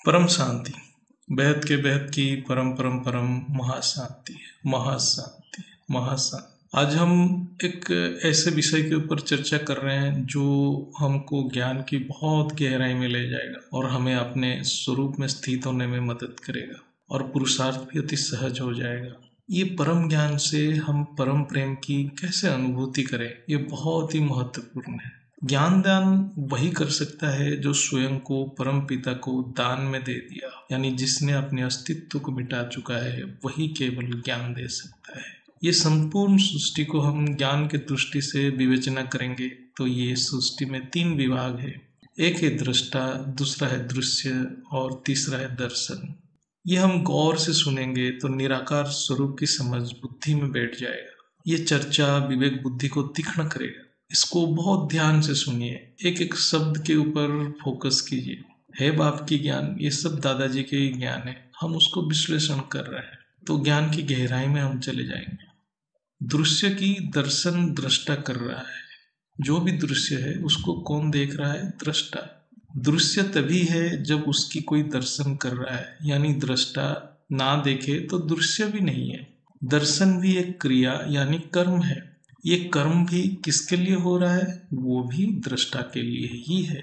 परम शांति। बेहद के बेहद की परम परम परम महाशांति। महाशांति महाशांति। आज हम एक ऐसे विषय के ऊपर चर्चा कर रहे हैं जो हमको ज्ञान की बहुत गहराई में ले जाएगा और हमें अपने स्वरूप में स्थित होने में मदद करेगा और पुरुषार्थ भी अति सहज हो जाएगा। ये परम ज्ञान से हम परम प्रेम की कैसे अनुभूति करें, ये बहुत ही महत्वपूर्ण है। ज्ञान दान वही कर सकता है जो स्वयं को परम पिता को दान में दे दिया, यानी जिसने अपने अस्तित्व को मिटा चुका है, वही केवल ज्ञान दे सकता है। ये संपूर्ण सृष्टि को हम ज्ञान के दृष्टि से विवेचना करेंगे तो ये सृष्टि में 3 विभाग है। एक है दृष्टा, दूसरा है दृश्य और तीसरा है दर्शन। ये हम गौर से सुनेंगे तो निराकार स्वरूप की समझ बुद्धि में बैठ जाएगा। ये चर्चा विवेक बुद्धि को तीक्ष्ण करेगा। इसको बहुत ध्यान से सुनिए, एक एक शब्द के ऊपर फोकस कीजिए। है बाप की ज्ञान, ये सब दादाजी के ही ज्ञान है, हम उसको विश्लेषण कर रहे हैं तो ज्ञान की गहराई में हम चले जाएंगे। दृश्य की दर्शन दृष्टा कर रहा है। जो भी दृश्य है उसको कौन देख रहा है? दृष्टा। दृश्य तभी है जब उसकी कोई दर्शन कर रहा है, यानी दृष्टा ना देखे तो दृश्य भी नहीं है। दर्शन भी एक क्रिया यानी कर्म है। ये कर्म भी किसके लिए हो रहा है? वो भी दृष्टा के लिए ही है।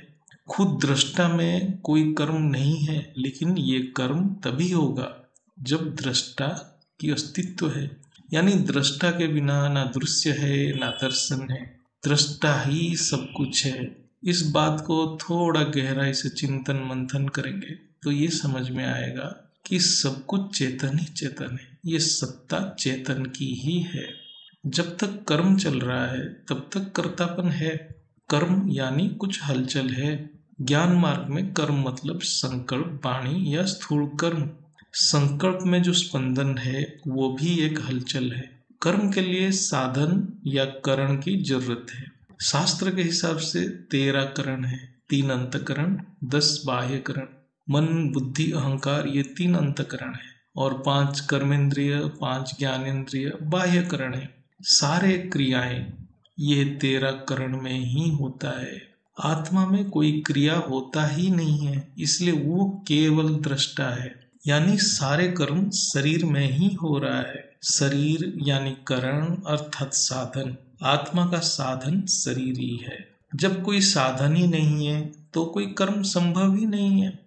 खुद दृष्टा में कोई कर्म नहीं है, लेकिन ये कर्म तभी होगा जब दृष्टा की अस्तित्व है। यानी दृष्टा के बिना ना दृश्य है ना दर्शन है, दृष्टा ही सब कुछ है। इस बात को थोड़ा गहराई से चिंतन मंथन करेंगे तो ये समझ में आएगा कि सब कुछ चेतन ही चेतन है, ये सत्ता चेतन की ही है। जब तक कर्म चल रहा है तब तक कर्तापन है। कर्म यानी कुछ हलचल है। ज्ञान मार्ग में कर्म मतलब संकल्प, वाणी या स्थूल कर्म। संकल्प में जो स्पंदन है वो भी एक हलचल है। कर्म के लिए साधन या करण की जरूरत है। शास्त्र के हिसाब से 13 करण है, 3 अंतकरण, 10 बाह्य करण। मन, बुद्धि, अहंकार, ये 3 अंतकरण है और 5 कर्मेंद्रिय, 5 ज्ञानेंद्रिय बाह्य करण है। सारे क्रियाएं ये 13 करण में ही होता है। आत्मा में कोई क्रिया होता ही नहीं है, इसलिए वो केवल दृष्टा है। यानी सारे कर्म शरीर में ही हो रहा है। शरीर यानी करण अर्थात साधन। आत्मा का साधन शरीर ही है। जब कोई साधन ही नहीं है तो कोई कर्म संभव ही नहीं है।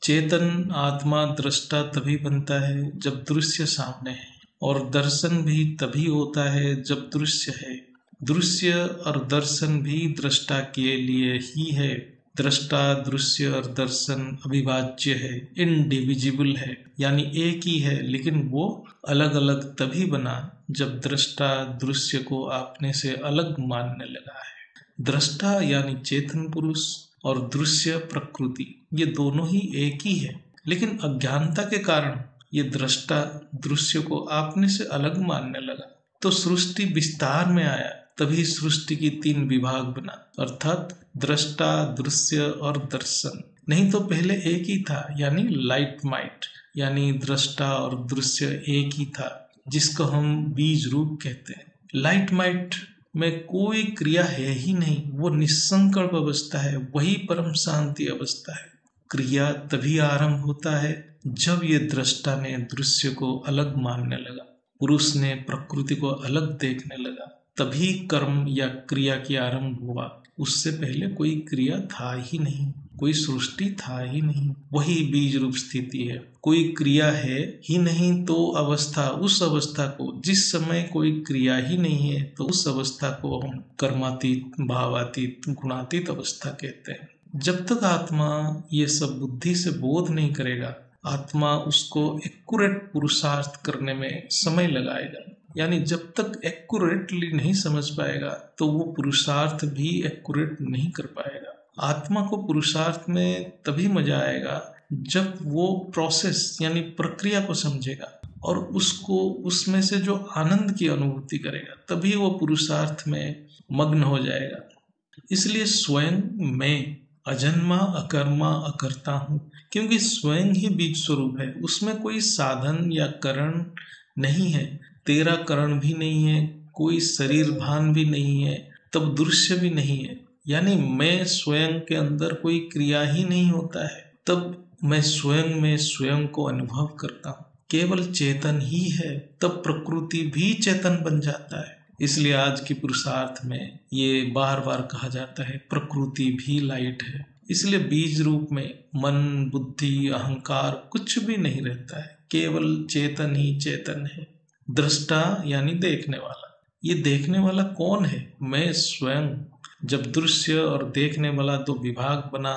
चेतन आत्मा दृष्टा तभी बनता है जब दृश्य सामने है, और दर्शन भी तभी होता है जब दृश्य है। दृश्य और दर्शन भी दृष्टा के लिए ही है। दृष्टा, दृश्य और दर्शन अविभाज्य है, इनडिविजिबल है, यानी एक ही है, लेकिन वो अलग अलग तभी बना जब दृष्टा दृश्य को अपने से अलग मानने लगा है। दृष्टा यानी चेतन पुरुष और दृश्य प्रकृति, ये दोनों ही एक ही है, लेकिन अज्ञानता के कारण ये दृष्टा दृश्य को आपने से अलग मानने लगा। तो सृष्टि विस्तार में आया, तभी सृष्टि की 3 विभाग बना, अर्थात दृष्टा, दृश्य और दर्शन। नहीं तो पहले एक ही था, यानी लाइट माइट, यानी दृष्टा और दृश्य एक ही था, जिसको हम बीज रूप कहते हैं। लाइट माइट में कोई क्रिया है ही नहीं, वो निसंकल्प अवस्था है, वही परम शांति अवस्था है। क्रिया तभी आरंभ होता है जब ये दृष्टा ने दृश्य को अलग मानने लगा, पुरुष ने प्रकृति को अलग देखने लगा, तभी कर्म या क्रिया की आरंभ हुआ। उससे पहले कोई क्रिया था ही नहीं, कोई सृष्टि था ही नहीं, वही बीज रूप स्थिति है। कोई क्रिया है ही नहीं तो अवस्था, उस अवस्था को, जिस समय कोई क्रिया ही नहीं है तो उस अवस्था को हम कर्मातीत, भावातीत, गुणातीत अवस्था कहते हैं। जब तक आत्मा ये सब बुद्धि से बोध नहीं करेगा, आत्मा उसको एक्यूरेट पुरुषार्थ करने में समय लगाएगा। यानी जब तक एक्यूरेटली नहीं समझ पाएगा तो वो पुरुषार्थ भी एक्यूरेट नहीं कर पाएगा। आत्मा को पुरुषार्थ में तभी मजा आएगा जब वो प्रोसेस यानी प्रक्रिया को समझेगा और उसको, उसमें से जो आनंद की अनुभूति करेगा, तभी वो पुरुषार्थ में मग्न हो जाएगा। इसलिए स्वयं मैं अजन्मा, अकर्मा, अकर्ता हूँ, क्योंकि स्वयं ही बीज स्वरूप है। उसमें कोई साधन या करण नहीं है, 13 करण भी नहीं है, कोई शरीर भान भी नहीं है, तब दृश्य भी नहीं है। यानी मैं स्वयं के अंदर कोई क्रिया ही नहीं होता है, तब मैं स्वयं में स्वयं को अनुभव करता हूँ, केवल चेतन ही है, तब प्रकृति भी चेतन बन जाता है। इसलिए आज की पुरुषार्थ में ये बार बार कहा जाता है प्रकृति भी लाइट है। इसलिए बीज रूप में मन, बुद्धि, अहंकार कुछ भी नहीं रहता है, केवल चेतन ही चेतन है। दृष्टा यानी देखने वाला। ये देखने वाला कौन है? मैं स्वयं। जब दृश्य और देखने वाला दो विभाग बना,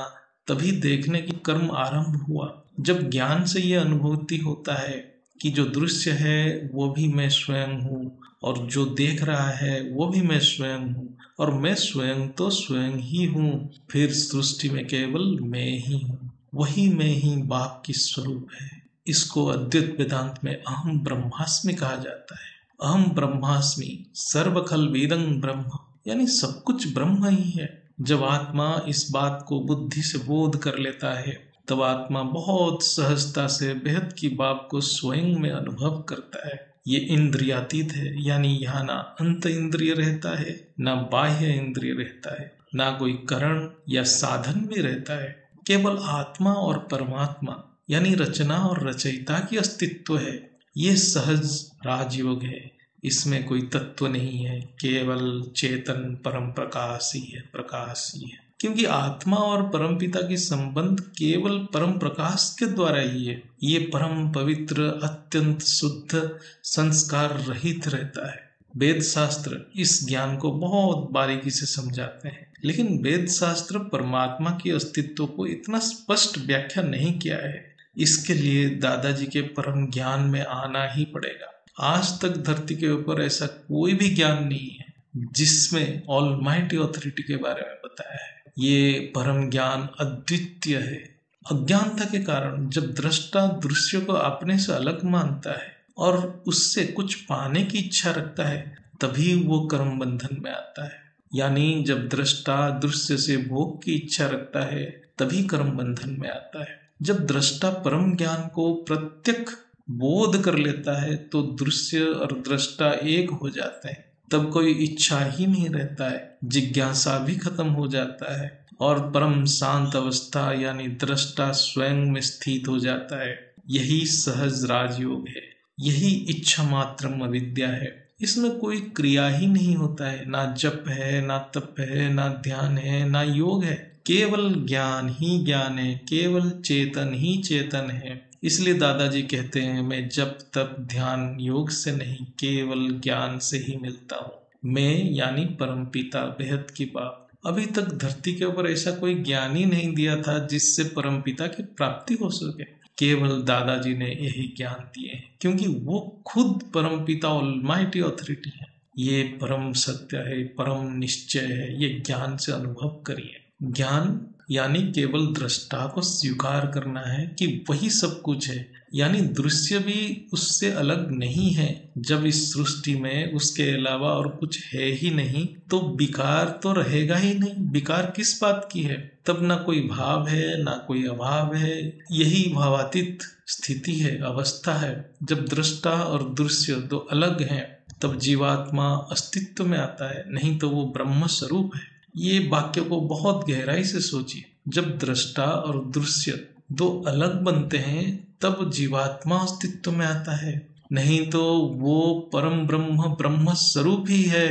तभी देखने की कर्म आरंभ हुआ। जब ज्ञान से यह अनुभूति होता है कि जो दृश्य है वो भी मैं स्वयं हूँ, और जो देख रहा है वो भी मैं स्वयं हूँ, और मैं स्वयं तो स्वयं ही हूँ, फिर सृष्टि में केवल मैं ही हूँ, वही मैं ही बाप की स्वरूप है। इसको अद्वैत वेदांत में अहम ब्रह्मास्मि कहा जाता है। अहम ब्रह्मास्मि सर्वखल वेदं ब्रह्म, यानी सब कुछ ब्रह्म ही है। जब आत्मा इस बात को बुद्धि से बोध कर लेता है, तब आत्मा बहुत सहजता से बेहद की बात को स्वयं में अनुभव करता है। ये इंद्रियातीत है, यानी यहाँ ना अंत इंद्रिय रहता है, ना बाह्य इंद्रिय रहता है, ना कोई करण या साधन भी रहता है। केवल आत्मा और परमात्मा यानी रचना और रचयिता की अस्तित्व है। ये सहज राजयोग है, इसमें कोई तत्व नहीं है, केवल चेतन परम प्रकाश ही है, प्रकाश ही है। क्योंकि आत्मा और परमपिता की संबंध केवल परम प्रकाश के द्वारा ही है। ये परम पवित्र, अत्यंत शुद्ध, संस्कार रहित रहता है। वेद शास्त्र इस ज्ञान को बहुत बारीकी से समझाते हैं, लेकिन वेद शास्त्र परमात्मा के अस्तित्व को इतना स्पष्ट व्याख्या नहीं किया है। इसके लिए दादाजी के परम ज्ञान में आना ही पड़ेगा। आज तक धरती के ऊपर ऐसा कोई भी ज्ञान नहीं है जिसमें ऑलमाइटी ऑथोरिटी के बारे में बताया है। ये परम ज्ञान अद्वितीय है। अज्ञानता के कारण जब दृष्टा दृश्य को अपने से अलग मानता है और उससे कुछ पाने की इच्छा रखता है, तभी वो कर्म बंधन में आता है। यानी जब दृष्टा दृश्य से भोग की इच्छा रखता है, तभी कर्म बंधन में आता है। जब दृष्टा परम ज्ञान को प्रत्यक्ष बोध कर लेता है, तो दृश्य और दृष्टा एक हो जाते हैं। तब कोई इच्छा ही नहीं रहता है, जिज्ञासा भी खत्म हो जाता है, और परम शांत अवस्था यानी दृष्टा स्वयं में स्थित हो जाता है। यही सहज राजयोग है, यही इच्छा मात्रम अविद्या है। इसमें कोई क्रिया ही नहीं होता है, ना जप है, ना तप है, ना ध्यान है, ना योग है, केवल ज्ञान ही ज्ञान है, केवल चेतन ही चेतन है। इसलिए दादाजी कहते हैं, मैं जप तप ध्यान योग से नहीं, केवल ज्ञान से ही मिलता हूँ। मैं यानी परमपिता बेहद की बात। अभी तक धरती के ऊपर ऐसा कोई ज्ञान ही नहीं दिया था जिससे परमपिता की प्राप्ति हो सके। केवल दादाजी ने यही ज्ञान दिए हैं, क्योंकि वो खुद परमपिता ऑलमाइटी ऑथोरिटी है। ये परम सत्य है, परम निश्चय है, ये ज्ञान से अनुभव करिए। ज्ञान यानी केवल दृष्टा को स्वीकार करना है कि वही सब कुछ है, यानी दृश्य भी उससे अलग नहीं है। जब इस सृष्टि में उसके अलावा और कुछ है ही नहीं, तो विकार तो रहेगा ही नहीं। विकार किस बात की है? तब ना कोई भाव है, ना कोई अभाव है। यही भावातीत स्थिति है, अवस्था है। जब दृष्टा और दृश्य दो अलग हैं, तब जीवात्मा अस्तित्व में आता है, नहीं तो वो ब्रह्म स्वरूप है। ये वाक्य को बहुत गहराई से सोचिए। जब दृष्टा और दृश्य दो अलग बनते हैं, तब जीवात्मा अस्तित्व में आता है, नहीं तो वो परम ब्रह्म ब्रह्म स्वरूप ही है।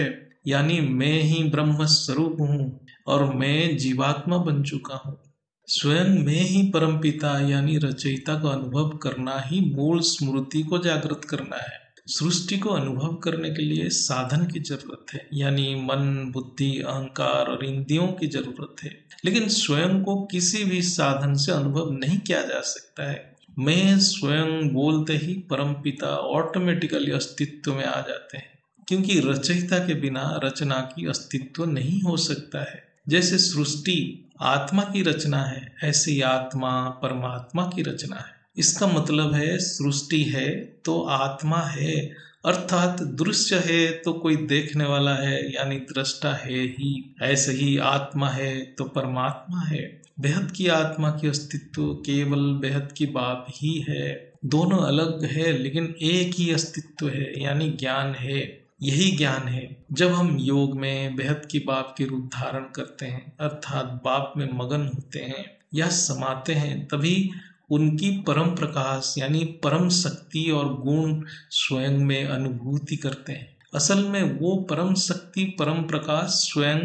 यानी मैं ही ब्रह्म स्वरूप हूँ और मैं जीवात्मा बन चुका हूँ। स्वयं में ही परमपिता यानी रचयिता का अनुभव करना ही मूल स्मृति को जागृत करना है। सृष्टि को अनुभव करने के लिए साधन की जरूरत है, यानी मन, बुद्धि, अहंकार और इंद्रियों की जरूरत है। लेकिन स्वयं को किसी भी साधन से अनुभव नहीं किया जा सकता है। मैं स्वयं बोलते ही परमपिता ऑटोमेटिकली अस्तित्व में आ जाते हैं, क्योंकि रचयिता के बिना रचना की अस्तित्व नहीं हो सकता है। जैसे सृष्टि आत्मा की रचना है, ऐसे ही आत्मा परमात्मा की रचना है। इसका मतलब है सृष्टि है तो आत्मा है, अर्थात दृश्य है तो कोई देखने वाला है, यानी दृष्टा है ही। ऐसे ही आत्मा है तो परमात्मा है। बेहद की आत्मा की अस्तित्व केवल बेहद की बाप ही है। दोनों अलग है लेकिन एक ही अस्तित्व है, यानी ज्ञान है। यही ज्ञान है। जब हम योग में बेहद की बाप के रूप धारण करते हैं, अर्थात बाप में मगन होते हैं या समाते हैं, तभी उनकी परम प्रकाश यानी परम शक्ति और गुण स्वयं में अनुभूति करते हैं। असल में वो परम शक्ति परम प्रकाश स्वयं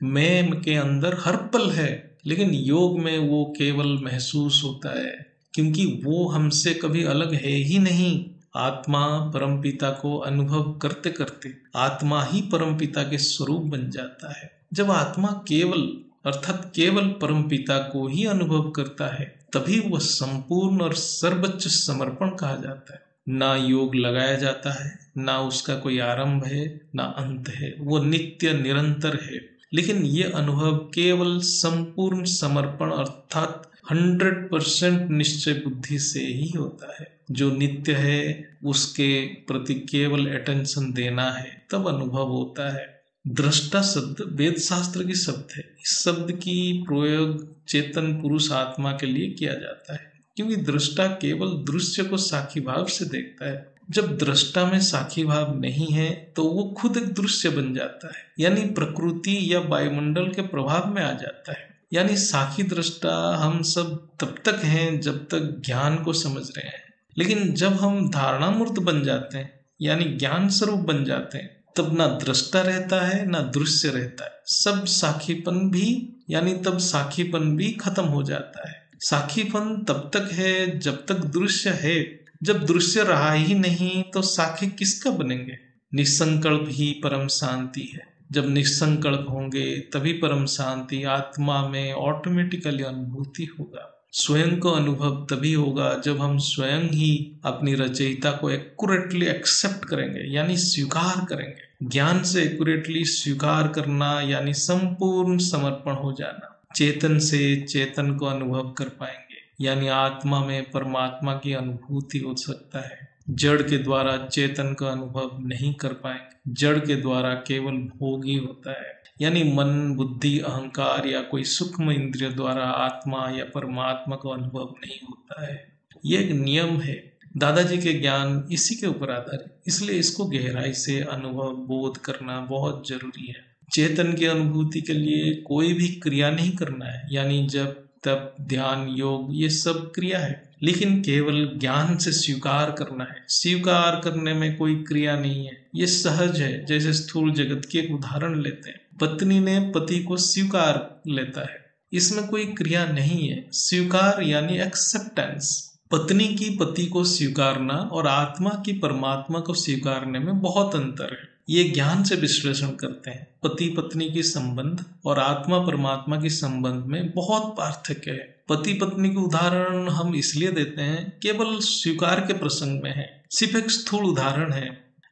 में के अंदर हर पल है, लेकिन योग में वो केवल महसूस होता है, क्योंकि वो हमसे कभी अलग है ही नहीं। आत्मा परमपिता को अनुभव करते करते आत्मा ही परमपिता के स्वरूप बन जाता है। जब आत्मा केवल अर्थात केवल परमपिता को ही अनुभव करता है, तभी वह संपूर्ण और सर्वोच्च समर्पण कहा जाता है। ना योग लगाया जाता है, ना उसका कोई आरंभ है, ना अंत है, वो नित्य निरंतर है। लेकिन ये अनुभव केवल संपूर्ण समर्पण अर्थात 100% निश्चय बुद्धि से ही होता है। जो नित्य है उसके प्रति केवल अटेंशन देना है, तब अनुभव होता है। दृष्टा शब्द वेद शास्त्र की शब्द है। इस शब्द की प्रयोग चेतन पुरुष आत्मा के लिए किया जाता है, क्योंकि दृष्टा केवल दृश्य को साक्षी भाव से देखता है। जब दृष्टा में साक्षी भाव नहीं है तो वो खुद एक दृश्य बन जाता है, यानी प्रकृति या वायुमंडल के प्रभाव में आ जाता है। यानी साक्षी दृष्टा हम सब तब तक हैं जब तक ज्ञान को समझ रहे हैं, लेकिन जब हम धारणा मूर्त बन जाते हैं यानी ज्ञान स्वरूप बन जाते हैं, तब ना दृष्टा रहता है ना दृश्य रहता है। सब साक्षीपन भी यानी तब साक्षीपन भी खत्म हो जाता है। साक्षीपन तब तक है जब तक दृश्य है। जब दृश्य रहा ही नहीं तो साक्षी किसका बनेंगे? निसंकल्प ही परम शांति है। जब निसंकल्प होंगे तभी परम शांति आत्मा में ऑटोमेटिकली अनुभूति होगा। स्वयं को अनुभव तभी होगा जब हम स्वयं ही अपनी रचयिता को एक्यूरेटली एक्सेप्ट करेंगे, यानी स्वीकार करेंगे। ज्ञान से एक्यूरेटली स्वीकार करना यानी संपूर्ण समर्पण हो जाना। चेतन से चेतन को अनुभव कर पाएंगे, यानी आत्मा में परमात्मा की अनुभूति हो सकता है। जड़ के द्वारा चेतन का अनुभव नहीं कर पाएंगे। जड़ के द्वारा केवल भोग ही होता है, यानी मन बुद्धि अहंकार या कोई सूक्ष्म इंद्रिय द्वारा आत्मा या परमात्मा का अनुभव नहीं होता है। ये एक नियम है। दादाजी के ज्ञान इसी के ऊपर आधारित, इसलिए इसको गहराई से अनुभव बोध करना बहुत जरूरी है। चेतन की अनुभूति के लिए कोई भी क्रिया नहीं करना है, यानी जब तप ध्यान योग ये सब क्रिया है, लेकिन केवल ज्ञान से स्वीकार करना है। स्वीकार करने में कोई क्रिया नहीं है, ये सहज है। जैसे स्थूल जगत की एक उदाहरण लेते हैं, पत्नी ने पति को स्वीकार लेता है, इसमें कोई क्रिया नहीं है। स्वीकार यानी एक्सेप्टेंस। पत्नी की पति को स्वीकारना और आत्मा की परमात्मा को स्वीकारने में बहुत अंतर है। ये ज्ञान से विश्लेषण करते हैं। पति पत्नी की संबंध और आत्मा परमात्मा की संबंध में बहुत पार्थक्य है। पति पत्नी के उदाहरण हम इसलिए देते हैं केवल स्वीकार के प्रसंग में है, सिर्फ एक स्थूल उदाहरण है।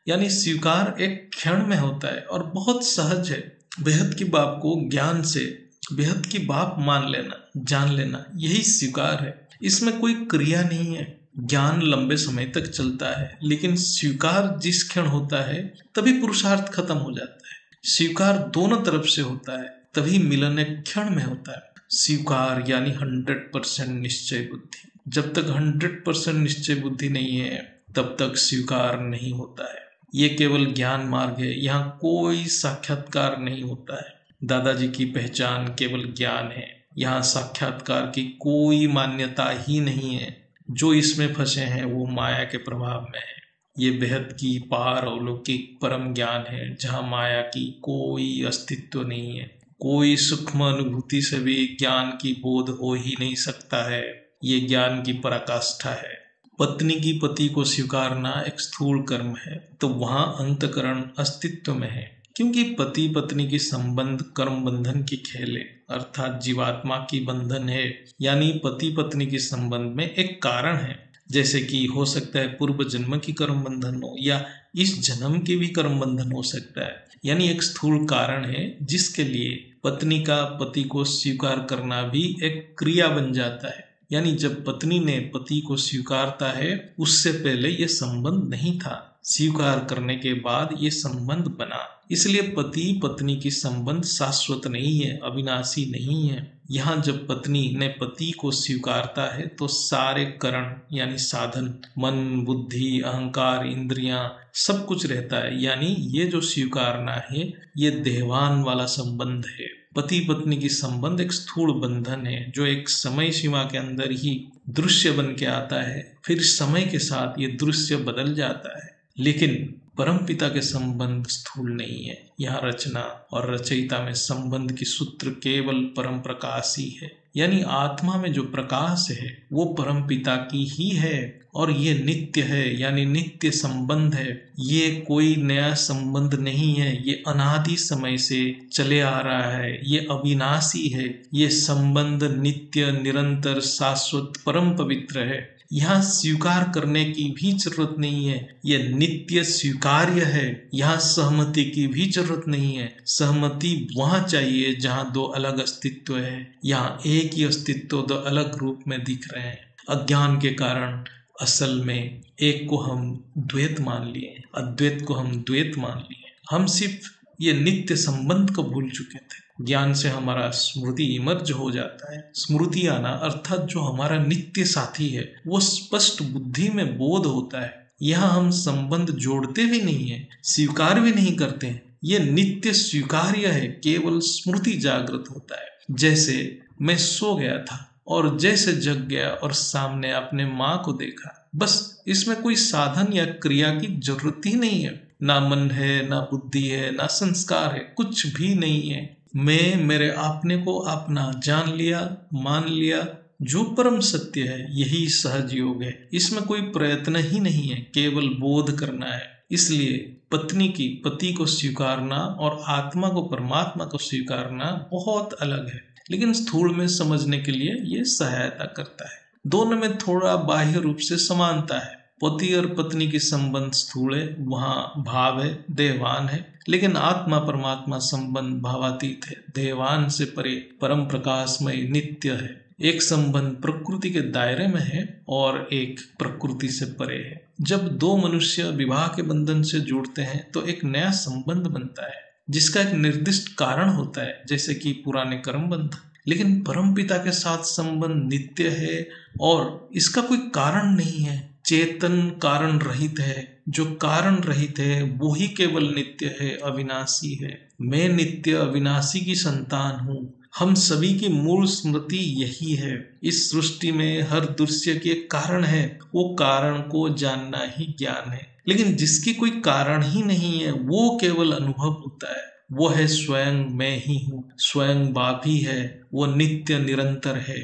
यानी स्वीकार एक क्षण में होता है और बहुत सहज है। बेहद की बात को ज्ञान से बेहद की बात मान लेना, जान लेना, यही स्वीकार है। इसमें कोई क्रिया नहीं है। ज्ञान लंबे समय तक चलता है, लेकिन स्वीकार जिस क्षण होता है तभी पुरुषार्थ खत्म हो जाता है। स्वीकार दोनों तरफ से होता है, तभी मिलन एक क्षण में होता है। स्वीकार यानी 100% निश्चय बुद्धि। जब तक 100% निश्चय बुद्धि नहीं है तब तक स्वीकार नहीं होता है। ये केवल ज्ञान मार्ग है, यहाँ कोई साक्षात्कार नहीं होता है। दादाजी की पहचान केवल ज्ञान है, यहाँ साक्षात्कार की कोई मान्यता ही नहीं है। जो इसमें फंसे हैं वो माया के प्रभाव में है। ये बेहद की पार अलौकिक परम ज्ञान है, जहाँ माया की कोई अस्तित्व नहीं है। कोई सूक्ष्म अनुभूति से भी ज्ञान की बोध हो ही नहीं सकता है। ये ज्ञान की पराकाष्ठा है। पत्नी की पति को स्वीकारना एक स्थूल कर्म है, तो वहां अंतकरण अस्तित्व में है, क्योंकि पति पत्नी की संबंध कर्म बंधन की खेल है, अर्थात जीवात्मा की बंधन है। यानी पति पत्नी के संबंध में एक कारण है, जैसे कि हो सकता है पूर्व जन्म की कर्म बंधन हो या इस जन्म की भी कर्म बंधन हो सकता है। यानी एक स्थूल कारण है जिसके लिए पत्नी का पति को स्वीकार करना भी एक क्रिया बन जाता है। यानी जब पत्नी ने पति को स्वीकारता है उससे पहले ये संबंध नहीं था, स्वीकार करने के बाद ये संबंध बना। इसलिए पति पत्नी की संबंध शाश्वत नहीं है, अविनाशी नहीं है। यहाँ जब पत्नी ने पति को स्वीकारता है तो सारे करण यानी साधन, मन बुद्धि अहंकार इंद्रियां सब कुछ रहता है। यानी ये जो स्वीकारना है ये देहवान वाला संबंध है। पति पत्नी की संबंध एक स्थूल बंधन है जो एक समय सीमा के अंदर ही दृश्य बन के आता है, फिर समय के साथ ये दृश्य बदल जाता है। लेकिन परमपिता के संबंध स्थूल नहीं है। यहाँ रचना और रचयिता में संबंध की सूत्र केवल परम प्रकाश ही है, यानी आत्मा में जो प्रकाश है वो परमपिता की ही है और ये नित्य है, यानी नित्य संबंध है। ये कोई नया संबंध नहीं है, ये अनादि समय से चले आ रहा है, ये अविनाशी है। ये संबंध नित्य, निरंतर, शाश्वत, परम पवित्र है। यहाँ स्वीकार करने की भी जरूरत नहीं है, ये नित्य स्वीकार्य है। यहाँ सहमति की भी जरूरत नहीं है। सहमति वहां चाहिए जहाँ दो अलग अस्तित्व है। यहाँ एक ही अस्तित्व दो अलग रूप में दिख रहे हैं। अज्ञान के कारण असल में एक को हम द्वैत मान लिए, अद्वैत को हम द्वैत मान लिए। हम सिर्फ ये नित्य संबंध को भूल चुके थे। ज्ञान से हमारा स्मृति इमर्ज हो जाता है। स्मृति आना अर्थात जो हमारा नित्य साथी है वो स्पष्ट बुद्धि में बोध होता है। यहाँ हम संबंध जोड़ते भी नहीं है, स्वीकार भी नहीं करते हैं। ये नित्य स्वीकार्य है, केवल स्मृति जागृत होता है। जैसे मैं सो गया था और जैसे जग गया और सामने अपने माँ को देखा, बस इसमें कोई साधन या क्रिया की जरूरत ही नहीं है। ना मन है, ना बुद्धि है, ना संस्कार है, कुछ भी नहीं है। मैं मेरे आपने को अपना जान लिया, मान लिया। जो परम सत्य है यही सहज योग है। इसमें कोई प्रयत्न ही नहीं है, केवल बोध करना है। इसलिए पत्नी की पति को स्वीकारना और आत्मा को परमात्मा को स्वीकारना बहुत अलग है, लेकिन स्थूल में समझने के लिए ये सहायता करता है। दोनों में थोड़ा बाह्य रूप से समानता है। पति और पत्नी की संबंध स्थूल है, वहाँ भाव है, देहवान है। लेकिन आत्मा परमात्मा संबंध भावातीत है, देहवान से परे, परम प्रकाशमय, नित्य है। एक संबंध प्रकृति के दायरे में है और एक प्रकृति से परे है। जब दो मनुष्य विवाह के बंधन से जुड़ते हैं तो एक नया संबंध बनता है जिसका एक निर्दिष्ट कारण होता है, जैसे कि पुराने कर्म बंध। लेकिन परमपिता के साथ संबंध नित्य है और इसका कोई कारण नहीं है। चेतन कारण रहित है। जो कारण रहित है वो ही केवल नित्य है, अविनाशी है। मैं नित्य अविनाशी की संतान हूँ। हम सभी की मूल स्मृति यही है। इस सृष्टि में हर दृश्य के कारण है, वो कारण को जानना ही ज्ञान है। लेकिन जिसकी कोई कारण ही नहीं है वो केवल अनुभव होता है। वो है स्वयं मैं ही हूँ, स्वयं बाप ही है, वो नित्य निरंतर है।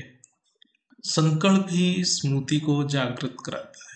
संकल्प ही स्मृति को जागृत कराता है।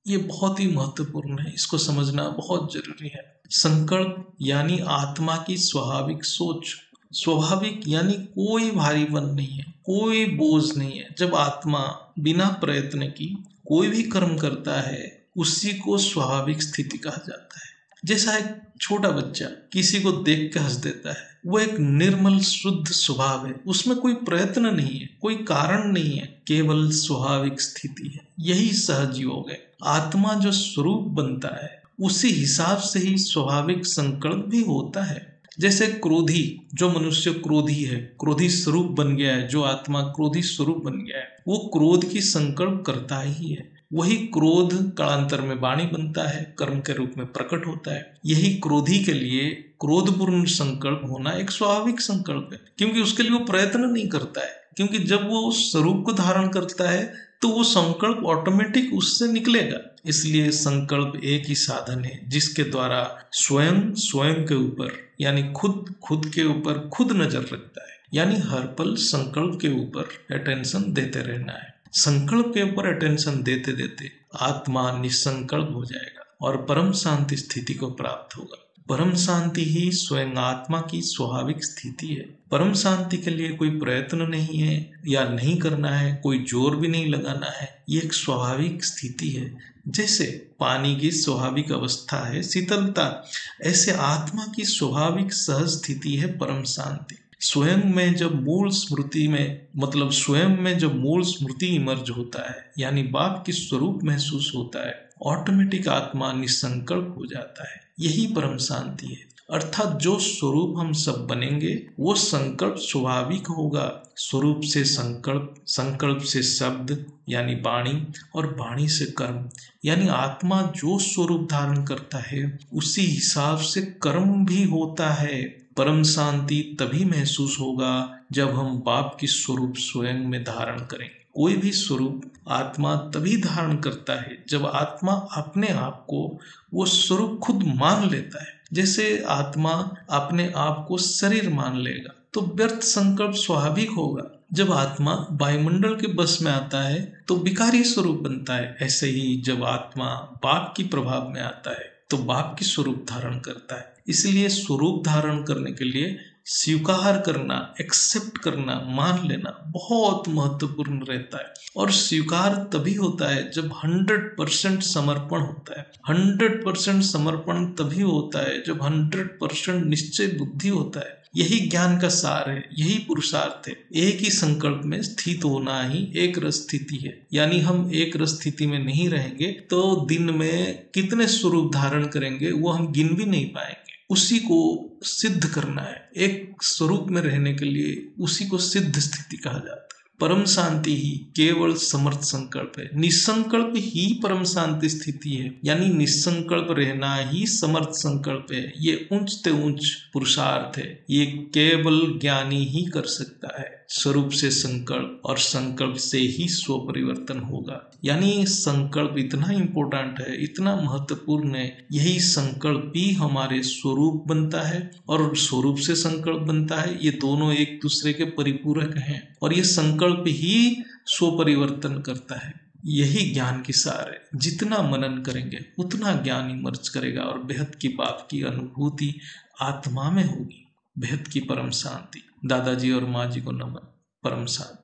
ये बहुत ही महत्वपूर्ण है, इसको समझना बहुत जरूरी है। संकल्प यानी आत्मा की स्वाभाविक सोच। स्वाभाविक यानी कोई भारीपन नहीं है, कोई बोझ नहीं है। जब आत्मा बिना प्रयत्न की कोई भी कर्म करता है उसी को स्वाभाविक स्थिति कहा जाता है। जैसा एक छोटा बच्चा किसी को देख के हंस देता है, वो एक निर्मल शुद्ध स्वभाव है, उसमें कोई प्रयत्न नहीं है, कोई कारण नहीं है, केवल स्वाभाविक स्थिति है। यही सहज योग है। आत्मा जो स्वरूप बनता है उसी हिसाब से ही स्वाभाविक संकल्प भी होता है। जैसे क्रोधी, जो मनुष्य क्रोधी है, क्रोधी स्वरूप बन गया है, जो आत्मा क्रोधी स्वरूप बन गया है, वो क्रोध की संकल्प करता ही है। वही क्रोध कालांतर में वाणी बनता है, कर्म के रूप में प्रकट होता है। यही क्रोधी के लिए क्रोधपूर्ण संकल्प होना एक स्वाभाविक संकल्प है, क्योंकि उसके लिए वो प्रयत्न नहीं करता है। क्योंकि जब वो उस स्वरूप को धारण करता है तो वो संकल्प ऑटोमेटिक उससे निकलेगा। इसलिए संकल्प एक ही साधन है जिसके द्वारा स्वयं के ऊपर यानी खुद के ऊपर खुद नजर रखता है। यानी हर पल संकल्प के ऊपर अटेंशन देते रहना है। संकल्प के ऊपर अटेंशन देते देते आत्मा निसंकल्प हो जाएगा और परम शांति स्थिति को प्राप्त होगा। परम शांति ही स्वयं आत्मा की स्वाभाविक स्थिति है। परम शांति के लिए कोई प्रयत्न नहीं है या नहीं करना है, कोई जोर भी नहीं लगाना है। ये एक स्वाभाविक स्थिति है। जैसे पानी की स्वाभाविक अवस्था है शीतलता, ऐसे आत्मा की स्वाभाविक सहज स्थिति है परम शांति। स्वयं में जब मूल स्मृति में स्वयं में जब मूल स्मृति इमर्ज होता है, यानी बाप की स्वरूप महसूस होता है, ऑटोमेटिक आत्मा निसंकल्प हो जाता है। यही परम शांति है। अर्थात जो स्वरूप हम सब बनेंगे वो संकल्प स्वाभाविक होगा। स्वरूप से संकल्प, संकल्प से शब्द यानी वाणी, और वाणी से कर्म। यानी आत्मा जो स्वरूप धारण करता है उसी हिसाब से कर्म भी होता है। परम शांति तभी महसूस होगा जब हम बाप की स्वरूप स्वयं में धारण करेंगे। कोई भी स्वरूप आत्मा तभी धारण करता है जब आत्मा अपने आप को वो स्वरूप खुद मान लेता है। जैसे आत्मा अपने आप को शरीर मान लेगा तो व्यर्थ संकल्प स्वाभाविक होगा। जब आत्मा वायुमंडल के बस में आता है तो विकारी स्वरूप बनता है। ऐसे ही जब आत्मा बाप की प्रभाव में आता है तो बाप की स्वरूप धारण करता है। इसलिए स्वरूप धारण करने के लिए स्वीकार करना, एक्सेप्ट करना, मान लेना बहुत महत्वपूर्ण रहता है। और स्वीकार तभी होता है जब 100% समर्पण होता है। 100% समर्पण तभी होता है जब 100% निश्चय बुद्धि होता है। यही ज्ञान का सार है, यही पुरुषार्थ है। एक ही संकल्प में स्थित होना ही एक रस स्थिति है। यानी हम एक रस स्थिति में नहीं रहेंगे तो दिन में कितने स्वरूप धारण करेंगे वो हम गिन भी नहीं पाएंगे। उसी को सिद्ध करना है। एक स्वरूप में रहने के लिए उसी को सिद्ध स्थिति कहा जाता है। परम शांति ही केवल समर्थ संकल्प है। निसंकल्प ही परम शांति स्थिति है। यानी निसंकल्प रहना ही समर्थ संकल्प है। ये उच्च से उच्च पुरुषार्थ है। ये केवल ज्ञानी ही कर सकता है। स्वरूप से संकल्प और संकल्प से ही स्व परिवर्तन होगा। यानी संकल्प इतना इम्पोर्टेंट है, इतना महत्वपूर्ण है। यही संकल्प भी हमारे स्वरूप बनता है और स्वरूप से संकल्प बनता है। ये दोनों एक दूसरे के परिपूरक हैं और ये संकल्प ही स्व परिवर्तन करता है। यही ज्ञान की सार है। जितना मनन करेंगे उतना ज्ञान इमर्ज करेगा और बेहद की बात की अनुभूति आत्मा में होगी। बेहद की परम शांति। दादाजी और माँ जी को नमन। परम शांति।